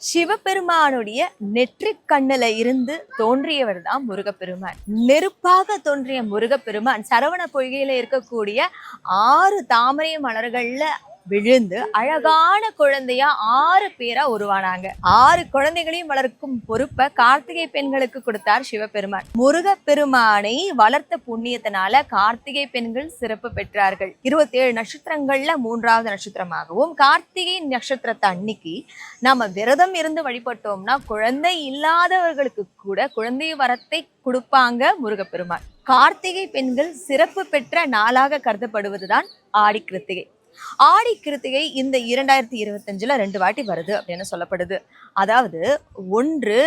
சிவபெருமானுடைய நெற்றிக் கண்ணுல இருந்து தோன்றியவர் தான் முருகப்பெருமான். நெருப்பாக தோன்றிய முருகப்பெருமான் சரவண பொய்கையில இருக்கக்கூடிய 6 தாமரை மலர்கள்ல விழுந்து அழகான குழந்தையா 6 பேரா உருவானாங்க. 6 குழந்தைகளையும் வளர்க்கும் பொறுப்பை கார்த்திகை பெண்களுக்கு கொடுத்தார் சிவபெருமான். முருகப்பெருமானை வளர்த்த புண்ணியத்தினால கார்த்திகை பெண்கள் சிறப்பு பெற்றார்கள். 27 நட்சத்திரங்கள்ல 3வது நட்சத்திரமாகவும் கார்த்திகை நட்சத்திரத்தை அன்னைக்கு நாம விரதம் இருந்து வழிபட்டோம்னா குழந்தை இல்லாதவர்களுக்கு கூட குழந்தை வரத்தை கொடுப்பாங்க முருகப்பெருமான். கார்த்திகை பெண்கள் சிறப்பு பெற்ற நாளாக கருதப்படுவதுதான் ஆடி கிருத்திகை. ஆடி கிருத்திகை இந்த 2025ல 2 வாட்டி வருது அப்படின்னு சொல்லப்படுது. அதாவது 1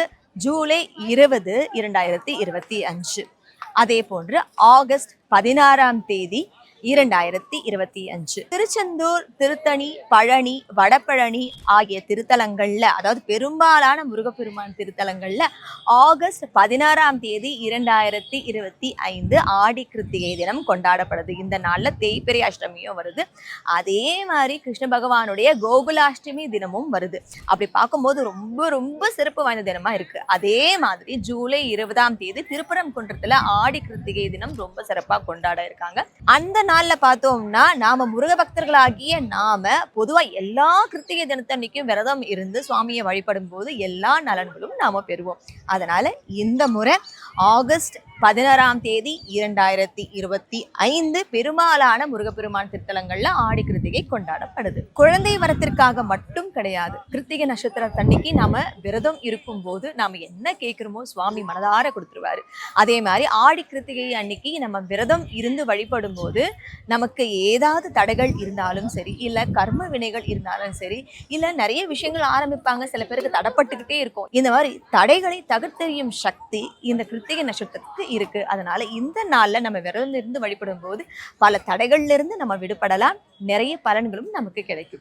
ஜூலை 20, 2025, அதே போன்று ஆகஸ்ட் 16ஆம் தேதி 2025. திருச்செந்தூர், திருத்தணி, பழனி, வடபழனி ஆகிய திருத்தலங்கள்ல, அதாவது பெரும்பாலான முருகப்பெருமான் திருத்தலங்கள்ல ஆகஸ்ட் 16ஆம் தேதி 2025 ஆடி கிருத்திகை தினம் கொண்டாடப்படுது. இந்த நாள்ல தேய்பிறை அஷ்டமியும் வருது. அதே மாதிரி கிருஷ்ண பகவானுடைய கோகுலாஷ்டமி தினமும் வருது. அப்படி பார்க்கும்போது ரொம்ப ரொம்ப சிறப்பு வாய்ந்த தினமா இருக்கு. அதே மாதிரி ஜூலை 20ஆம் தேதி திருப்பரங்குன்றத்துல ஆடி கிருத்திகை தினம் ரொம்ப சிறப்பா கொண்டாட இருக்காங்க. அந்த நாள்ல பார்த்தோம்னா நாம முருக பக்தர்களாகிய நாம பொதுவா எல்லா கிருத்திகை தினத்தன்னைக்கும் விரதம் இருந்து சுவாமியை வழிபடும் போது எல்லா நலன்களும் நாம பெறுவோம். அதனால இந்த முறை ஆகஸ்ட் 16ஆம் தேதி 2025 பெரும்பாலான முருகப்பெருமான் திருத்தலங்கள்ல ஆடி கிருத்திகை கொண்டாடப்படுது. குழந்தை வரத்திற்காக மட்டும் கிடையாது. கிருத்திகை நட்சத்திர தண்ணிக்கு நாம விரதம் இருக்கும் போது நாம என்ன கேட்கிறோமோ சுவாமி மனதார கொடுத்துருவாரு. அதே மாதிரி ஆடி கிருத்திகை அன்னைக்கு நம்ம விரதம் இருந்து வழிபடும் போது நமக்கு ஏதாவது தடைகள் இருந்தாலும் சரி, இல்ல கர்ம வினைகள் இருந்தாலும் சரி, இல்ல நிறைய விஷயங்கள் ஆரம்பிப்பாங்க, சில பேருக்கு தடைப்பட்டுக்கிட்டே இருக்கும். இந்த மாதிரி தடைகளை தகர்த்தெறியும் சக்தி இந்த கிருத்திகை நட்சத்திரத்துக்கு இருக்கு. அதனால இந்த நாள்ல நம்ம விரதம் இருந்து வழிபடும் போது பல தடைகள்ல இருந்து நம்ம விடுபடலாம். நிறைய பலன்களும் நமக்கு கிடைக்கும்.